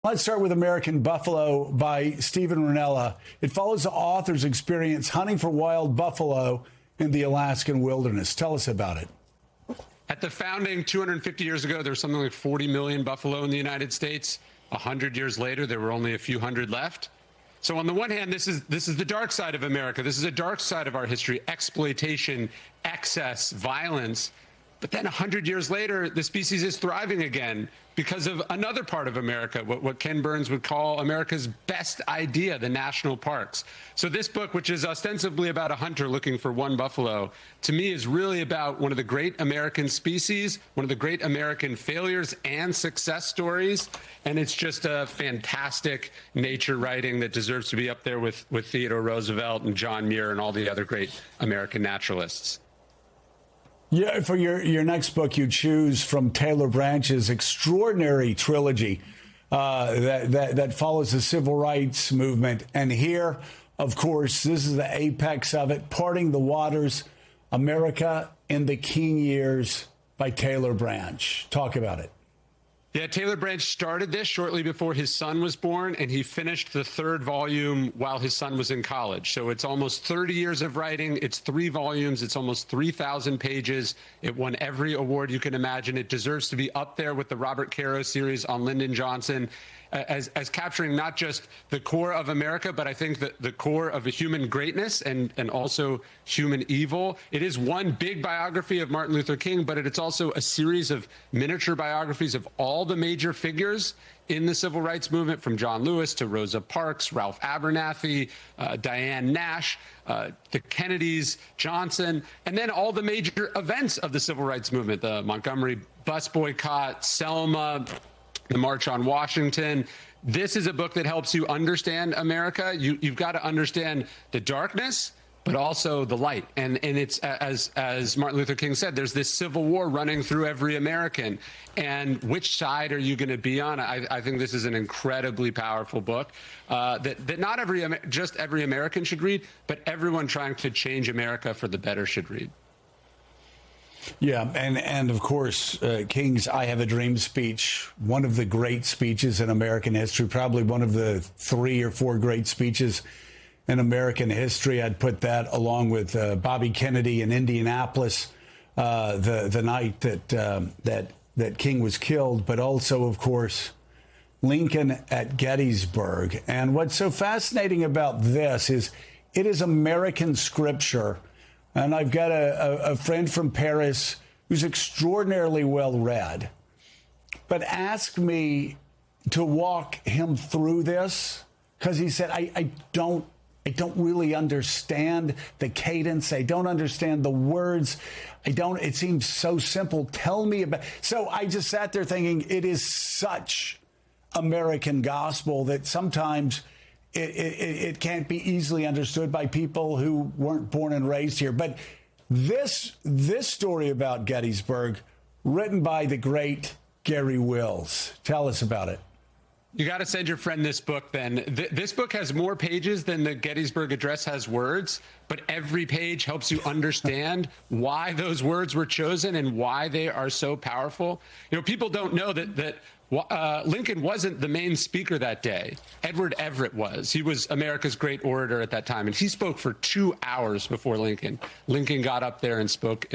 Let's start with American Buffalo by Stephen Rinella. It follows the author's experience hunting for wild buffalo in the Alaskan wilderness. Tell us about it. At the founding 250 years ago, there was something like 40 million buffalo in the United States. 100 years later, there were only a few hundred left. So on the one hand, this is the dark side of America. This is a dark side of our history: exploitation, excess, violence. But then 100 years later, the species is thriving again because of another part of America, what Ken Burns would call America's best idea, the national parks. So this book, which is ostensibly about a hunter looking for one buffalo, to me is really about one of the great American species, one of the great American failures and success stories. And it's just a fantastic nature writing that deserves to be up there with Theodore Roosevelt and John Muir and all the other great American naturalists. Yeah, for your next book, you choose from Taylor Branch's extraordinary trilogy that follows the civil rights movement. And here, of course, this is the apex of it: Parting the Waters, America in the King Years by Taylor Branch. Talk about it. Yeah, Taylor Branch started this shortly before his son was born, and he finished the third volume while his son was in college. So it's almost 30 years of writing. It's 3 volumes. It's almost 3,000 pages. It won every award you can imagine. It deserves to be up there with the Robert Caro series on Lyndon Johnson as capturing not just the core of America, but I think that the core of a human greatness and also human evil. It is one big biography of Martin Luther King, but it's also a series of miniature biographies of all the major figures in the civil rights movement, from John Lewis to Rosa Parks, Ralph Abernathy, Diane Nash, the Kennedys, Johnson, and then all the major events of the civil rights movement: the Montgomery bus boycott, Selma, the March on Washington. This is a book that helps you understand America. You've got to understand the darkness, but also the light. And it's, as Martin Luther King said, there's this civil war running through every American. And which side are you going to be on? I think this is an incredibly powerful book that not just every American should read, but everyone trying to change America for the better should read. Yeah, and of course, King's I Have a Dream speech, one of the great speeches in American history, probably one of the 3 or 4 great speeches in American history. I'd put that along with Bobby Kennedy in Indianapolis the night that King was killed, but also, of course, Lincoln at Gettysburg. And what's so fascinating about this is it is American scripture. And I've got a friend from Paris who's extraordinarily well read, but asked me to walk him through this because he said, I don't really understand the cadence. I don't understand the words. It seems so simple. Tell me about. So I just sat there thinking it is such American gospel that sometimes it can't be easily understood by people who weren't born and raised here. But this story about Gettysburg, written by the great Gary Wills. Tell us about it. You got to send your friend this book then. This book has more pages than the Gettysburg Address has words, but every page helps you understand why those words were chosen and why they are so powerful. You know, people don't know that Lincoln wasn't the main speaker that day. Edward Everett was. He was America's great orator at that time, and he spoke for 2 hours before Lincoln. Lincoln got up there and spoke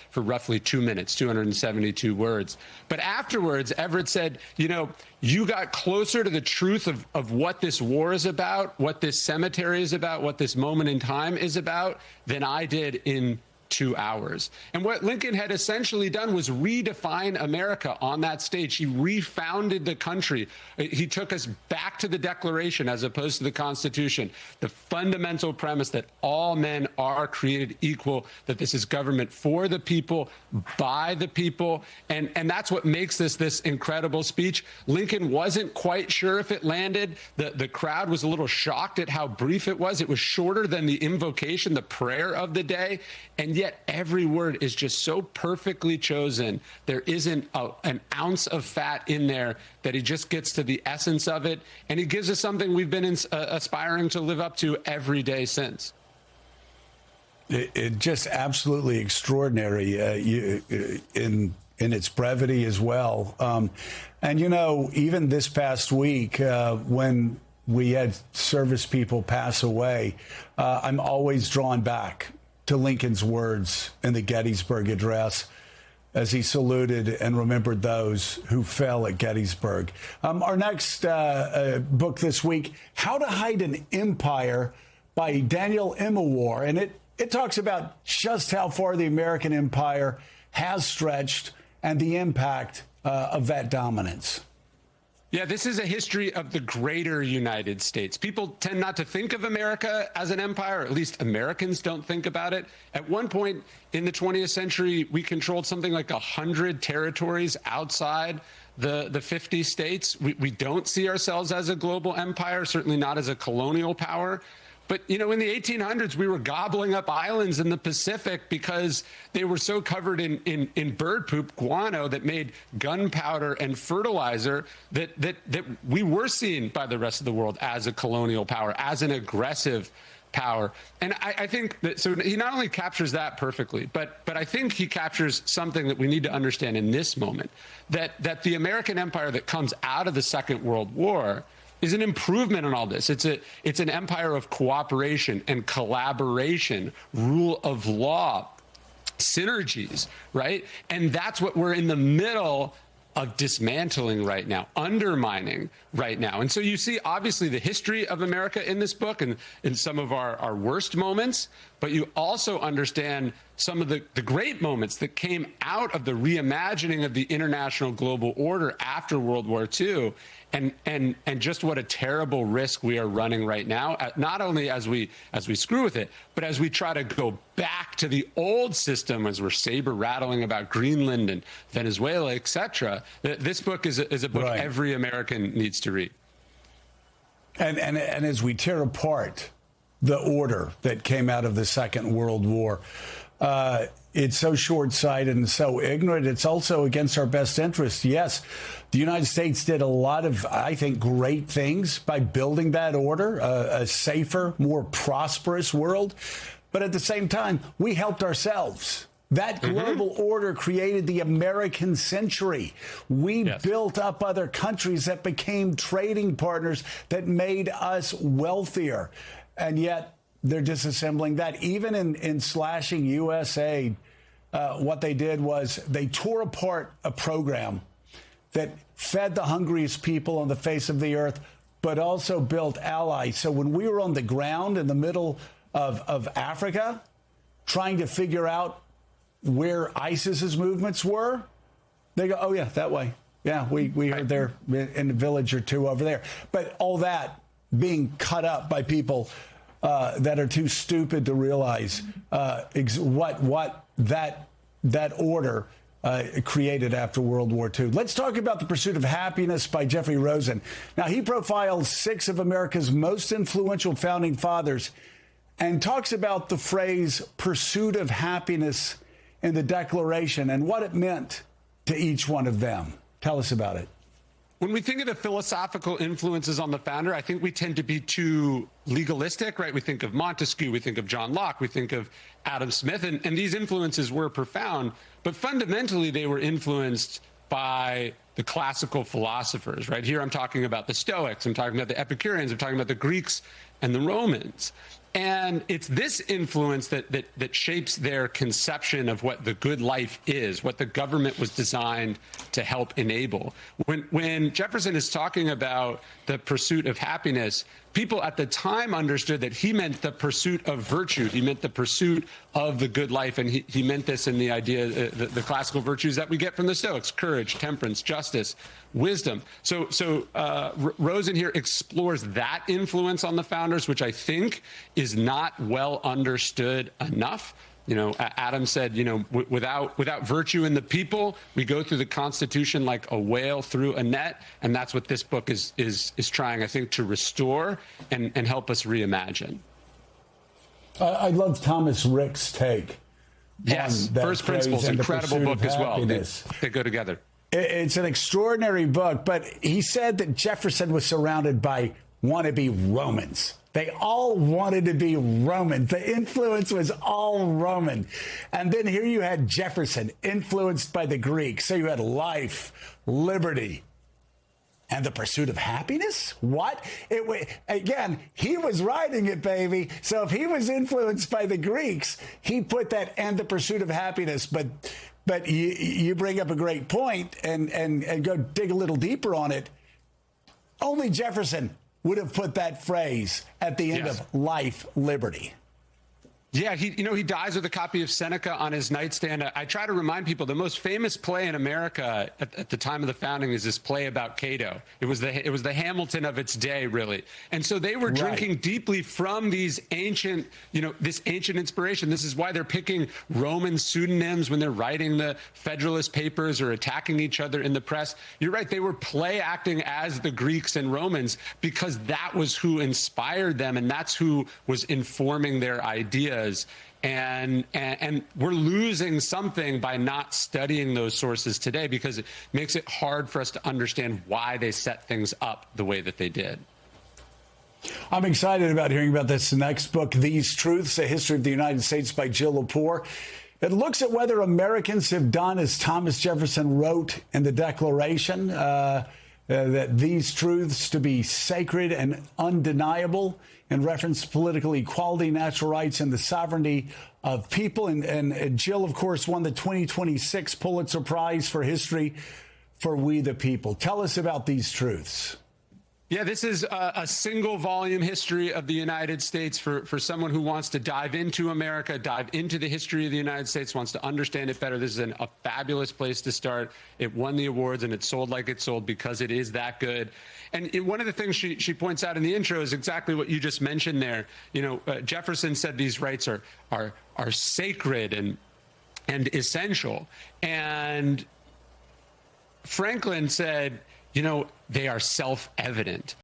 for roughly 2 minutes, 272 words. But afterwards, Everett said, you know, you got closer to the truth of what this war is about, what this cemetery is about, what this moment in time is about, than I did in 2 hours. And what Lincoln had essentially done was redefine America on that stage. He refounded the country. He took us back to the Declaration as opposed to the Constitution, the fundamental premise that all men are created equal, that this is government for the people, by the people. And that's what makes this incredible speech. Lincoln wasn't quite sure if it landed. The crowd was a little shocked at how brief it was. It was shorter than the invocation, the prayer of the day. And yet every word is just so perfectly chosen. There isn't an ounce of fat in there, that he just gets to the essence of it. And he gives us something we've been aspiring to live up to every day since. It just absolutely extraordinary. In in its brevity as well. And, you know, even this past week, when we had service people pass away, I'm always drawn back to Lincoln's words in the Gettysburg Address as he saluted and remembered those who fell at Gettysburg. Our next book this week, How to Hide an Empire by Daniel Immerwahr. And it talks about just how far the American empire has stretched and the impact of that dominance. Yeah, this is a history of the greater United States. People tend not to think of America as an empire, or at least Americans don't think about it. At one point in the 20th century, we controlled something like 100 territories outside the 50 states. We don't see ourselves as a global empire, certainly not as a colonial power. But, you know, in the 1800s, we were gobbling up islands in the Pacific because they were so covered in bird poop, guano, that made gunpowder and fertilizer that we were seen by the rest of the world as a colonial power, as an aggressive power. And I think that, so he not only captures that perfectly, but I think he captures something that we need to understand in this moment, that the American empire that comes out of the Second World War is an improvement on all this. It's an empire of cooperation and collaboration, rule of law, synergies, right? And that's what we're in the middle of dismantling right now, undermining right now. And so you see, obviously, the history of America in this book and in some of our worst moments, but you also understand some of the great moments that came out of the reimagining of the international global order after World War II. And just what a terrible risk we are running right now, not only as we screw with it, but as we try to go back to the old system, as we're saber rattling about Greenland and Venezuela, et cetera. This book is a book right. Every American needs to read. And as we tear apart the order that came out of the Second World War, it's so short-sighted and so ignorant. It's also against our best interests. Yes, the United States did a lot of, I think, great things by building that order, a safer, more prosperous world. But at the same time, we helped ourselves. That global order created the American century. We built up other countries that became trading partners that made us wealthier. And yet they're disassembling that. Even in slashing U.S. aid, what they did was they tore apart a program that fed the hungriest people on the face of the earth, but also built allies. So when we were on the ground in the middle of Africa, trying to figure out where ISIS's movements were, they go, oh, yeah, that way. Yeah, we heard they're in a village or two over there. But all that being cut up by people that are too stupid to realize what that order created after World War II. Let's talk about The Pursuit of Happiness by Jeffrey Rosen. Now, he profiles 6 of America's most influential founding fathers and talks about the phrase pursuit of happiness in the Declaration and what it meant to each one of them. Tell us about it. When we think of the philosophical influences on the founder, I think we tend to be too legalistic, right? We think of Montesquieu, we think of John Locke, we think of Adam Smith, and these influences were profound, but fundamentally they were influenced by the classical philosophers, right? Here I'm talking about the Stoics, I'm talking about the Epicureans, I'm talking about the Greeks and the Romans. And it's this influence that shapes their conception of what the good life is, what the government was designed to help enable. When Jefferson is talking about the pursuit of happiness, people at the time understood that he meant the pursuit of virtue. He meant the pursuit of the good life. And he meant this in the idea, the classical virtues that we get from the Stoics: courage, temperance, justice, wisdom. So Rosen here explores that influence on the founders, which I think is not well understood enough. You know, Adam said, you know, without virtue in the people, we go through the Constitution like a whale through a net. And that's what this book is trying, I think, to restore and help us reimagine. I love Thomas Ricks' take. Yes, First Principles, incredible book as well. They go together. It's an extraordinary book, but he said that Jefferson was surrounded by wannabe Romans. They all wanted to be Roman. The influence was all Roman. And then here you had Jefferson, influenced by the Greeks. So you had life, liberty, and the pursuit of happiness? What? Again, he was writing it, baby. So if he was influenced by the Greeks, he put that and the pursuit of happiness. But you bring up a great point and go dig a little deeper on it. Only Jefferson would have put that phrase at the end of life, liberty. Yeah, he dies with a copy of Seneca on his nightstand. I try to remind people the most famous play in America at the time of the founding is this play about Cato. It was the Hamilton of its day, really. And so they were drinking deeply from these ancient, this ancient inspiration. This is why they're picking Roman pseudonyms when they're writing the Federalist Papers or attacking each other in the press. You're right. They were play acting as the Greeks and Romans because that was who inspired them, and that's who was informing their ideas. And we're losing something by not studying those sources today because it makes it hard for us to understand why they set things up the way that they did. I'm excited about hearing about this next book, These Truths, A History of the United States by Jill Lepore. It looks at whether Americans have done as Thomas Jefferson wrote in the Declaration, that these truths to be sacred and undeniable in reference to political equality, natural rights, and the sovereignty of people. And Jill, of course, won the 2026 Pulitzer Prize for History for We the People. Tell us about these truths. Yeah, this is a single volume history of the United States for someone who wants to dive into America, dive into the history of the United States, wants to understand it better. This is a fabulous place to start. It won the awards and it sold like it sold because it is that good. And one of the things she points out in the intro is exactly what you just mentioned there. Jefferson said these rights are sacred and essential. And Franklin said, they are self-evident.